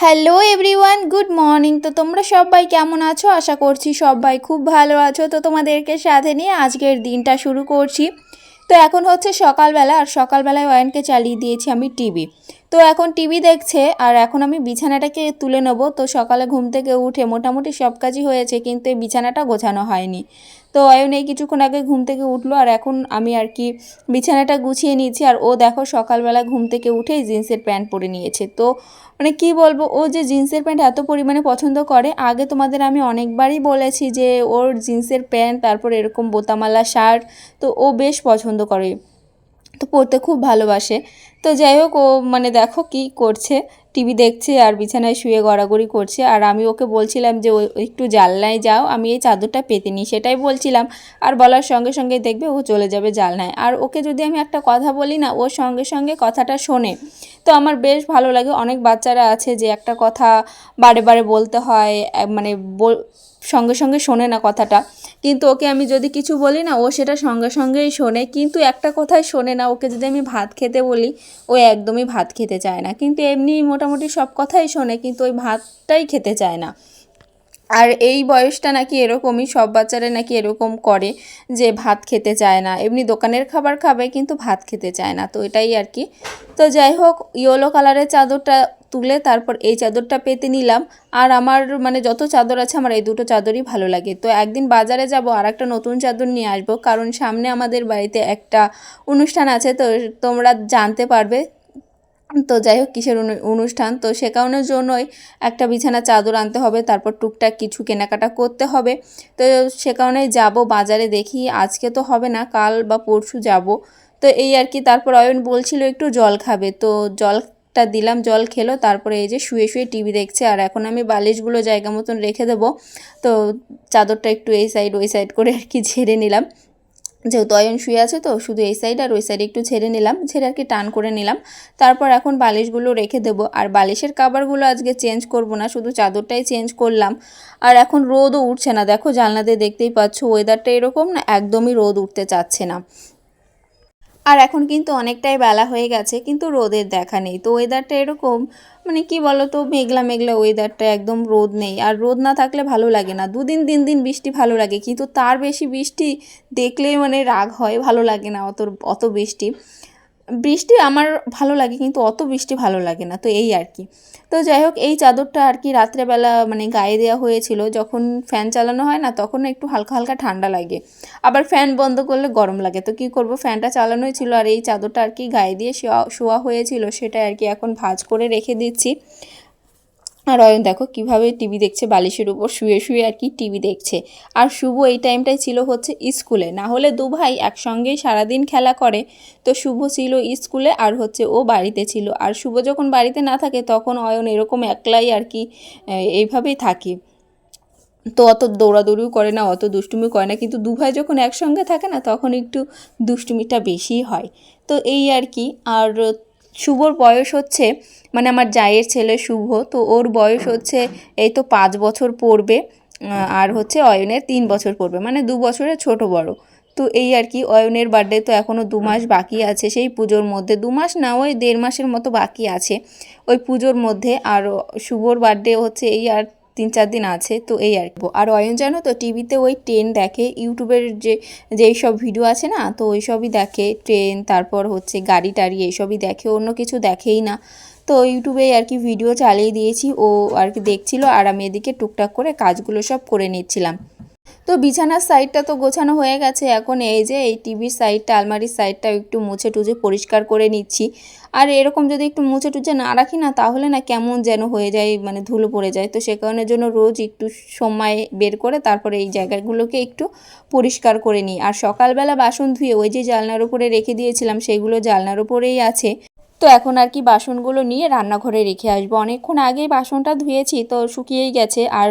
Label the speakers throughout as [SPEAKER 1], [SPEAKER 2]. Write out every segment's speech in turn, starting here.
[SPEAKER 1] Hello everyone, good morning. তো তোমরা সবাই কেমন আছো? আশা করছি সবাই খুব ভালো আছো। তো তোমাদেরকে সাথে নিয়ে আজকের দিনটা শুরু করছি। তো এখন হচ্ছে সকালবেলা, আর সকালবেলায় অয়নকে চালিয়ে দিয়েছি আমি টিভি। তো এখন টিভি দেখছে, আর এখন আমি বিছানাটাকে তুলে নেব। তো সকালে ঘুম থেকে উঠে মোটামুটি সব কাজই হয়েছে, কিন্তু এই বিছানাটা গোছানো হয়নি। তো অয়ন এই কিছুক্ষণ আগে ঘুম থেকে উঠলো, আর এখন আমি আর কি বিছানাটা গুছিয়ে নিয়েছি। আর ও দেখো সকালবেলা ঘুম থেকে উঠেই জিন্সের প্যান্ট পরে নিয়েছে। তো মানে কি বলবো, ও যে জিন্সের প্যান্ট এত পরিমাণে পছন্দ করে, আগে তোমাদের আমি অনেকবারই বলেছি যে ওর জিন্সের প্যান্ট, তারপর এরকম বোতামালা শার্ট, তো ও বেশ পছন্দ করে, তো পড়তে খুব ভালোবাসে। তো যাই হোক, ও মানে দেখো কি করছে, টিভি দেখছে আর বিছানায় শুয়ে গড়াগড়ি করছে। আর আমি ওকে বলছিলাম যে ও একটু জানলায় যাও, আমি এই চাদরটা পেতে নিই, সেটাই বলছিলাম। আর বলার সঙ্গে সঙ্গে দেখবে ও চলে যাবে জানলায়। আর ওকে যদি আমি একটা কথা বলি না, ও সঙ্গে সঙ্গে কথাটা শোনে। তো আমার বেশ ভালো লাগে। অনেক বাচ্চারা আছে যে একটা কথা বারে বারে বলতে হয়, মানে সঙ্গে সঙ্গে শোনে না কথাটা। কিন্তু ওকে আমি যদি কিছু বলি না, ও সেটা সঙ্গে সঙ্গেই শোনে। কিন্তু একটা কথাই শোনে না, ওকে যদি আমি ভাত খেতে বলি, ও একদমই ভাত খেতে চায় না। কিন্তু এমনি মোটামুটি সব কথাই শোনে, কিন্তু ওই ভাতটাই খেতে চায় না। আর এই বয়সটা নাকি এরকমই, সব বাচ্চারা নাকি এরকম করে যে ভাত খেতে চায় না। এমনি দোকানের খাবার খাবে কিন্তু ভাত খেতে চায় না। তো এটাই আর কি। তো যাই হোক, ইয়েলো কালারের চাদরটা তুলে তারপর এই চাদরটা পেতে নিলাম। আর আমার মানে যত চাদর আছে, আমার এই দুটো চাদরই ভালো লাগে। তো একদিন বাজারে যাব আর একটা নতুন চাদর নিয়ে আসবো, কারণ সামনে আমাদের বাড়িতে একটা অনুষ্ঠান আছে। তো তোমরা জানতে পারবে। তো যাই হোক, কিসের অনুষ্ঠান, তো সে কারণের জন্যই একটা বিছানা চাদর আনতে হবে, তারপর টুকটাক কিছু কেনাকাটা করতে হবে। তো সে কারণেই যাব বাজারে, দেখি আজকে তো হবে না, কাল বা পরশু যাব। তো এই আর কি। তারপর অয়ন বলছিল একটু জল খাবে, তো জলটা দিলাম, জল খেলো। তারপরে এই যে শুয়ে শুয়ে টিভি দেখছে। আর এখন আমি বালিশগুলো জায়গা মতন রেখে দেবো। তো চাদরটা একটু এই সাইড ওই সাইড করে আর কি ঝেড়ে নিলাম, যেহেতু অয়ন শুয়ে আছে। তো শুধু এই সাইড আর ওই সাইডে একটু ঝেড়ে নিলাম, ঝেড়ে আর কি টান করে নিলাম। তারপর এখন বালিশগুলো রেখে দেবো। আর বালিশের কাভারগুলো আজকে চেঞ্জ করব না, শুধু চাদরটাই চেঞ্জ করলাম। আর এখন রোদও উঠছে না, দেখো জানলা দিয়ে দেখতেই পাচ্ছ ওয়েদারটা এরকম না, একদমই রোদ উঠতে চাচ্ছে না। আর এখন কিন্তু অনেকটাই বেলা হয়ে গেছে, কিন্তু রোদের দেখা নেই। তো ওয়েদারটা এরকম, মানে কি বলো তো, মেঘলা মেঘলা ওয়েদারটা, একদম রোদ নেই। আর রোদ না থাকলে ভালো লাগে না। 2 দিন 3 দিন বৃষ্টি ভালো লাগে, কিন্তু তার বেশি বৃষ্টি দেখলেই মানে রাগ হয়, ভালো লাগে না অত অত বৃষ্টি। বৃষ্টি আমার ভালো লাগে, কিন্তু অত বৃষ্টি ভালো লাগে না। তো এই আর কি। তো যাই হোক, এই চাদরটা আর কি রাত্রেবেলা মানে গায়ে দেওয়া হয়েছিল। যখন ফ্যান চালানো হয় না, তখন একটু হালকা হালকা ঠান্ডা লাগে, আবার ফ্যান বন্ধ করলে গরম লাগে। তো কী করব, ফ্যানটা চালানোই ছিল, আর এই চাদরটা আর কি গায়ে দিয়ে শোয়া হয়েছিল, সেটা আর কি এখন ভাঁজ করে রেখে দিচ্ছি। আর অয়ন দেখো কীভাবে টিভি দেখছে, বালিশের উপর শুয়ে শুয়ে আর কি টিভি দেখছে। আর শুভ এই টাইমটাই ছিল হচ্ছে স্কুলে, না হলে দু ভাই একসঙ্গেই সারাদিন খেলা করে। তো শুভ ছিল স্কুলে, আর হচ্ছে ও বাড়িতে ছিল। আর শুভ যখন বাড়িতে না থাকে, তখন অয়ন এরকম একলাই আর কি এইভাবেই থাকে। তো অত দৌড়াদৌড়িও করে না, অত দুষ্টুমি করে না। কিন্তু দু ভাই যখন একসঙ্গে থাকে না, তখন একটু দুষ্টুমিটা বেশিই হয়। তো এই আর কি। আর শুভর বয়স হচ্ছে, মানে আমার জায়ের ছেলে শুভ, তো ওর বয়স হচ্ছে এই তো 5 বছর পড়বে। আর হচ্ছে অয়নের 3 বছর পড়বে, মানে 2 বছরের ছোট বড়। তো এই আর কি। অয়নের বার্থডে তো এখনও 2 মাস বাকি আছে, সেই পুজোর মধ্যে। 2 মাস না, ওই 1.5 মাসের মতো বাকি আছে ওই পুজোর মধ্যে। আর শুভর বার্থডে হচ্ছে এই আর 3-4 দিন আছে। তো এই আর কি। আর অয়ন জানো তো, টিভিতে ওই ট্রেন দেখে, ইউটিউবের যেই সব ভিডিও আছে না, তো ওই সবই দেখে। ট্রেন, তারপর হচ্ছে গাড়ি টাড়ি, এইসবই দেখে, অন্য কিছু দেখেই না। তো ইউটিউবেই আর কি ভিডিও চালিয়ে দিয়েছি, ও আর কি দেখছিল, আর আমি এদিকে টুকটাক করে কাজগুলো সব করে নিচ্ছিলাম। তো বিছানার সাইডটা তো গোছানো হয়ে গেছে, এখন এই যে এই টিভির সাইডটা, আলমারির সাইডটা একটু মুছে টুছে পরিষ্কার করে নিচ্ছি। আর এরকম যদি একটু মুছে টুছে না রাখি না, তাহলে না কেমন যেন হয়ে যায়, মানে ধুলো পড়ে যায়। তো সে কারণের জন্য রোজ একটু সময় বের করে তারপরে এই জায়গাগুলোকে একটু পরিষ্কার করে নিই। আর সকালবেলা বাসন ধুয়ে ওই যে জানলার উপরে রেখে দিয়েছিলাম, সেগুলো জানলার উপরেই আছে। তো এখন আর কি বাসনগুলো নিয়ে রান্নাঘরে রেখে আসবো। অনেকক্ষণ আগেই বাসনটা ধুয়েছি, তো শুকিয়েই গেছে। আর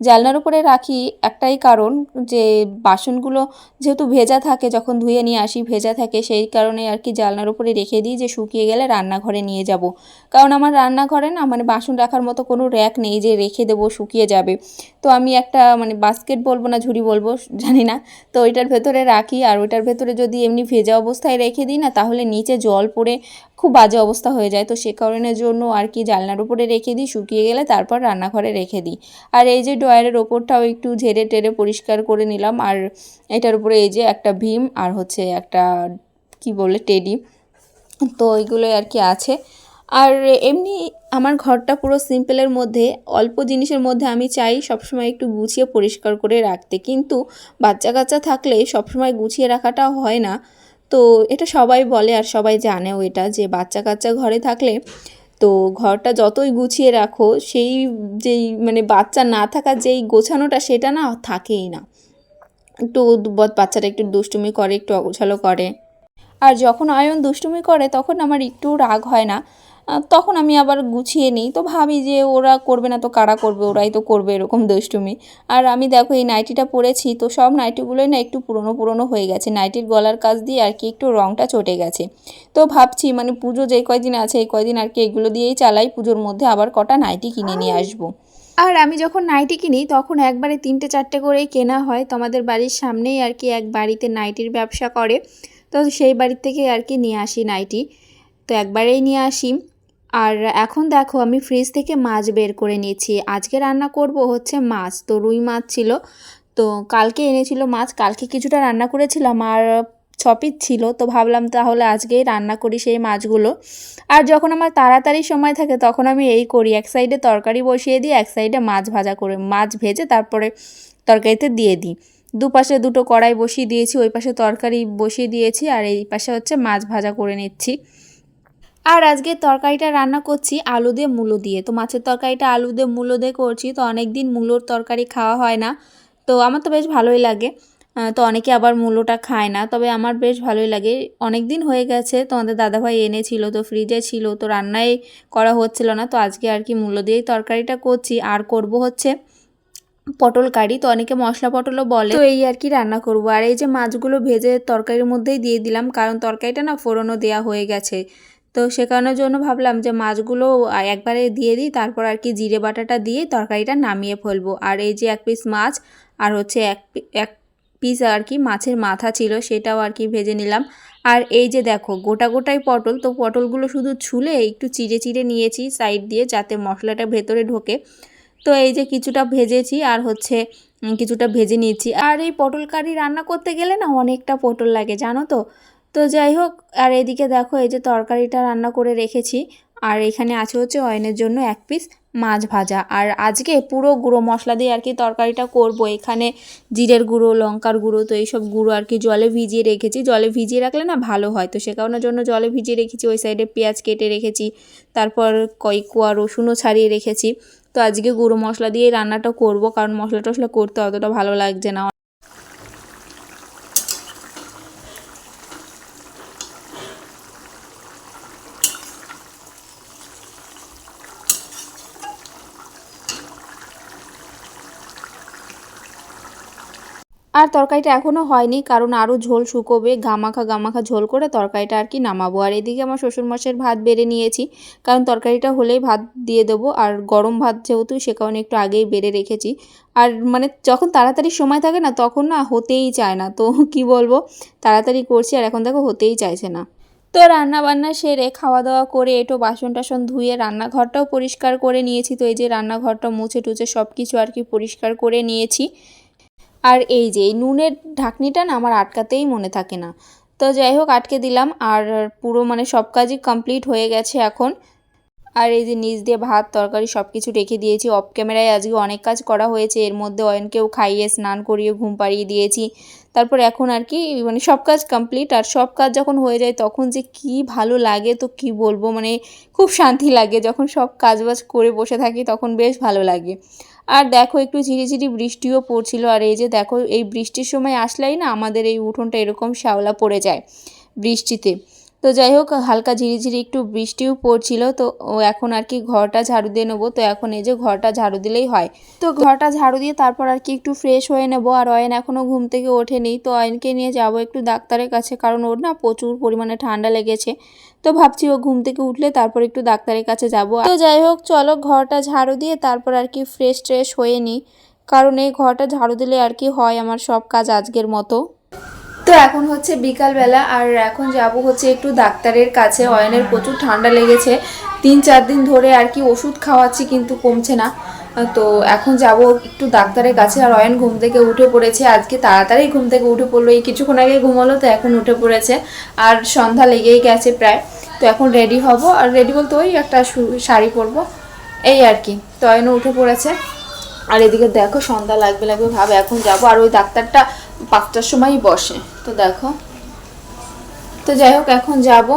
[SPEAKER 1] জানলার উপরে রাখি একটাই কারণ, যে বাসনগুলো যেহেতু ভেজা থাকে, যখন ধুয়ে নিয়ে আসি ভেজা থাকে, সেই কারণে আর কি জানলার উপরে রেখে দিই যে শুকিয়ে গেলে রান্নাঘরে নিয়ে যাব। কারণ আমার রান্নাঘরে না মানে বাসন রাখার মতো কোনো র্যাক নেই যে রেখে দেবো শুকিয়ে যাবে। তো আমি একটা মানে বাস্কেট বলবো না ঝুড়ি বলবো জানি না, তো ওইটার ভেতরে রাখি। আর ওইটার ভেতরে যদি এমনি ভেজা অবস্থায় রেখে দিই না, তাহলে নিচে জল পড়ে খুব বাজে অবস্থা হয়ে যায়। তো সে কারণের জন্য আর কি জানলার উপরে রেখে দিই, শুকিয়ে গেলে তারপর রান্নাঘরে রেখে দিই। আর এই যে ড্রয়ারের ওপরটাও একটু ঝেড়ে টেরে পরিষ্কার করে নিলাম। আর এটার উপরে এই যে একটা ভীম আর হচ্ছে একটা কি বলে টেডি, তো এইগুলোই আর কি আছে। আর এমনি আমার ঘরটা পুরো সিম্পলের মধ্যে, অল্প জিনিসের মধ্যে আমি চাই সবসময় একটু গুছিয়ে পরিষ্কার করে রাখতে, কিন্তু বাচ্চা কাচ্চা থাকলে সবসময় গুছিয়ে রাখাটা হয় না। তো এটা সবাই বলে আর সবাই জানেও এটা, যে বাচ্চা কাচ্চা ঘরে থাকলে তো ঘরটা যতই গুছিয়ে রাখো, সেই যেই মানে বাচ্চা না থাকার যেই গোছানোটা সেটা না থাকেই না। একটু বাচ্চাটা একটু দুষ্টুমি করে, একটু অগোছালো করে। আর যখন অয়ন দুষ্টুমি করে তখন আমার একটু রাগ হয় না, তখন আমি আবার গুছিয়ে নিই। তো ভাবি যে ওরা করবে না তো কারা করবে, ওরাই তো করবে এরকম দুষ্টুমি। আর আমি দেখো এই নাইটিটা পরেছি, তো সব নাইটিগুলোই না একটু পুরনো পুরনো হয়ে গেছে, নাইটির গলার কাছ দিয়ে আর কি একটু রঙটা চটে গেছে। তো ভাবছি মানে পুজো যেই কয়দিন আছে এই কয়দিন আর কি এগুলো দিয়েই চালাই, পুজোর মধ্যে আবার কটা নাইটি কিনে নিয়ে আসবো। আর আমি যখন নাইটি কিনি তখন একবারে 3টে 4টে করেই কেনা হয়। তো আমাদের বাড়ির সামনেই আর কি এক বাড়িতে নাইটির ব্যবসা করে, তো সেই বাড়ির থেকে আর কি নিয়ে আসি নাইটি, তো একবারেই নিয়ে আসি। আর এখন দেখো আমি ফ্রিজ থেকে মাছ বের করে নিয়েছি, আজকে রান্না করব হচ্ছে মাছ। তো রুই মাছ ছিল, তো কালকে এনেছিল মাছ, কালকে কিছুটা রান্না করেছিলাম আর 6 পিস ছিল। তো ভাবলাম তাহলে আজকেই রান্না করি সেই মাছগুলো। আর যখন আমার তাড়াতাড়ি সময় থাকে তখন আমি এই করি, এক সাইডে তরকারি বসিয়ে দিই, এক সাইডে মাছ ভাজা করে মাছ ভেজে তারপরে তরকারিতে দিয়ে দিই। দুপাশে দুটো কড়াই বসিয়ে দিয়েছি, ওই পাশে তরকারি বসিয়ে দিয়েছি আর এই পাশে হচ্ছে মাছ ভাজা করে নিচ্ছি। আর আজকে তরকারিটা রান্না করছি আলু দিয়ে মূলো দিয়ে। তো মাছের তরকারিটা আলু দিয়ে মূলো দিয়ে করছি, তো অনেক দিন মূলোর তরকারি খাওয়া হয় না, তো আমার তো বেশ ভালোই লাগে। তো অনেকে আবার মূলোটা খায় না, তবে আমার বেশ ভালোই লাগে। অনেক দিন হয়ে গেছে, তোমাদের দাদাভাই এনেছিল, তো ফ্রিজে ছিল, তো রান্নাই করা হচ্ছিল না। তো আজকে আর কি মূলো দিয়েই তরকারিটা করছি। আর করব হচ্ছে পটল কারি, তো অনেকে মশলা পটলও বলে, তো এই আর কি রান্না করব। আর এই যে মাছগুলো ভেজে তরকারির মধ্যেই দিয়ে দিলাম, কারণ তরকারিটা না ফোড়নও দেওয়া হয়ে গেছে। তো সে কারণের জন্য ভাবলাম যে মাছগুলো একবারে দিয়ে দিই, তারপর আর কি জিরে বাটাটা দিয়ে তরকারিটা নামিয়ে ফেলবো। আর এই যে 1 পিস মাছ আর হচ্ছে এক পিস আর কি মাছের মাথা ছিল, সেটাও আর কি ভেজে নিলাম। আর এই যে দেখো গোটা গোটাই পটল, তো পটলগুলো শুধু ছুলে একটু চিড়ে চিড়ে নিয়েছি সাইড দিয়ে, যাতে মশলাটা ভেতরে ঢোকে। তো এই যে কিছুটা ভেজেছি আর হচ্ছে কিছুটা ভেজে নিয়েছি। আর এই পটল কারি রান্না করতে গেলে না অনেকটা পটল লাগে জানো তো। তো যাই হোক, আর এদিকে দেখো এই যে তরকারিটা রান্না করে রেখেছি। আর এখানে আছে হচ্ছে অয়নের জন্য 1 পিস মাছ ভাজা। আর আজকে পুরো গুঁড়ো মশলা দিয়ে আর কি তরকারিটা করব। এখানে জিরের গুঁড়ো, লঙ্কার গুঁড়ো, তো এইসব গুঁড়ো আর কি জলে ভিজিয়ে রেখেছি, জলে ভিজিয়ে রাখলে না ভালো হয়, তো সে কারণের জন্য জলে ভিজিয়ে রেখেছি। ওই সাইডে পেঁয়াজ কেটে রেখেছি, তারপর কয়েক কোয়া রসুনও ছাড়িয়ে রেখেছি। তো আজকে গুঁড়ো মশলা দিয়েই রান্নাটা করব, কারণ মশলা টশলা করতে অতটা ভালো লাগছে না। আর তরকারিটা এখনও হয়নি, কারণ আরও ঝোল শুকোবে, গামাখা গামাখা ঝোল করে তরকারিটা আর কি নামাবো। আর এদিকে আমার শ্বশুরমশাইয়ের ভাত বেড়ে নিয়েছি, কারণ তরকারিটা হলেই ভাত দিয়ে দেবো। আর গরম ভাত যেহেতু, সে কারণে একটু আগেই বেড়ে রেখেছি। আর মানে যখন তাড়াতাড়ি সময় থাকে না তখন না হতেই চায় না, তো কি বলবো, তাড়াতাড়ি করছি আর এখন দেখো হতেই চাইছে না। তো রান্না বান্না সেরে খাওয়া দাওয়া করে একটু বাসন টাসন ধুয়ে রান্নাঘরটাও পরিষ্কার করে নিয়েছি। তো এই যে রান্নাঘরটা মুছে টুছে সব কিছু আর কি পরিষ্কার করে নিয়েছি। আর এই যে এই নুনের ঢাকনিটা না আমার আটকাতেই মনে থাকে না, তো যাই হোক আটকে দিলাম। আর পুরো মানে সব কাজই কমপ্লিট হয়ে গেছে এখন। আর এই যে নিচ দিয়ে ভাত তরকারি সব কিছু রেখে দিয়েছি। অফ ক্যামেরায় আজকে অনেক কাজ করা হয়েছে, এর মধ্যে অয়নকেও খাইয়ে স্নান করিয়ে ঘুম পাড়িয়ে দিয়েছি। তারপর এখন আর কি মানে সব কাজ কমপ্লিট। আর সব কাজ যখন হয়ে যায় তখন যে কি ভালো লাগে, তো কি বলবো, মানে খুব শান্তি লাগে যখন সব কাজবাজ করে বসে থাকি, তখন বেশ ভালো লাগে। আর দেখো একটু ঝিরিঝিরি বৃষ্টিও পড়ছিল। আর এই যে দেখো এই বৃষ্টির সময় আসলেই না আমাদের এই উঠোনটা এরকম শ্যাওলা পড়ে যায় বৃষ্টিতে। তো তো যাই হোক হালকা ঝিরিঝিরি একটু বৃষ্টিও পড়ছিল, তো এখন আর কি ঘরটা ঝাড়ু দিয়ে নেবো। তো এখন এই যে ঘরটা ঝাড়ু দিলেই হয়। তো ঘরটা ঝাড়ু দিয়ে তারপর আর কি একটু ফ্রেশ হয়ে নেবো। আর অয়ন এখনও ঘুম থেকে ওঠেনি, তো অয়নকে নিয়ে যাব একটু ডাক্তারের কাছে, কারণ ওর না প্রচুর পরিমাণে ঠান্ডা লেগেছে। তো ভাবছি ও ঘুম থেকে উঠলে তারপর একটু ডাক্তারের কাছে যাব। তো যাই হোক চলো ঘরটা ঝাড়ু দিয়ে তারপর আর কি ফ্রেশ ট্রেশ হয়ে নিই, কারণ এই ঘরটা ঝাড়ু দিলে আর কি হয় আমার সব কাজ আজকের মতো। তো এখন হচ্ছে বিকালবেলা, আর এখন যাব হচ্ছে একটু ডাক্তারের কাছে। অয়নের প্রচুর ঠান্ডা লেগেছে, 3-4 দিন ধরে আর কি ওষুধ খাওয়াচ্ছি কিন্তু কমছে না। তো এখন যাব একটু ডাক্তারের কাছে। আর অয়ন ঘুম থেকে উঠে পড়েছে, আজকে তাড়াতাড়ি ঘুম থেকে উঠে পড়লো, এই কিছুক্ষণ আগে ঘুমালো তো এখন উঠে পড়েছে। আর সন্ধ্যা লেগেই গেছে প্রায়। তো এখন রেডি হব, আর রেডি বলতে ওই একটা শাড়ি পরবো এই আর কি। তো অয়নও উঠে পড়েছে। আর এদিকে দেখো সন্ধ্যা লাগবে লাগবে ভাবে এখন যাব। আর ওই ডাক্তারটা 5টার সময়ই বসে, তো দেখো। তো যাই হোক এখন যাব।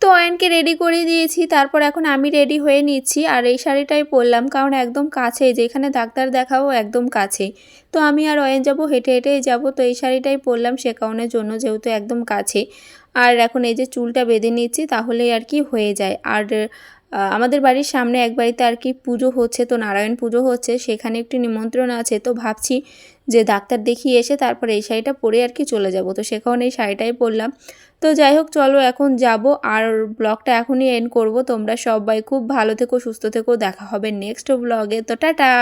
[SPEAKER 1] তো অয়নকে রেডি করে দিয়েছি, তারপর এখন আমি রেডি হয়ে নিচ্ছি। আর এই শাড়িটাই পরলাম, কারণ একদম কাছে, যেখানে ডাক্তার দেখাবো একদম কাছে। তো আমি আর অয়ন যাব, হেঁটে হেঁটেই যাব। তো এই শাড়িটাই পরলাম সে কারণের জন্য, যেহেতু একদম কাছে। আর এখন এই যে চুলটা বেঁধে নিচ্ছি, তাহলেই আর কি হয়ে যায়। আর আমাদের বাড়ির সামনে এক বাড়িতে আর কি পুজো হচ্ছে, তো নারায়ণ পুজো হচ্ছে, সেখানে একটি নিমন্ত্রণ আছে। তো ভাবছি যে ডাক্তার দেখিয়ে এসে তারপর এই শাড়িটা পরে আর কি চলে যাব। তো সে কারণে এই শাড়িটাই পরলাম। তো যাই হোক চলো এখন যাব, আর ব্লগটা এখনই এন্ড করব। তোমরা সবাই খুব ভালো থেকো, সুস্থ থেকো, দেখা হবে নেক্সট ব্লগে। তো টাটা।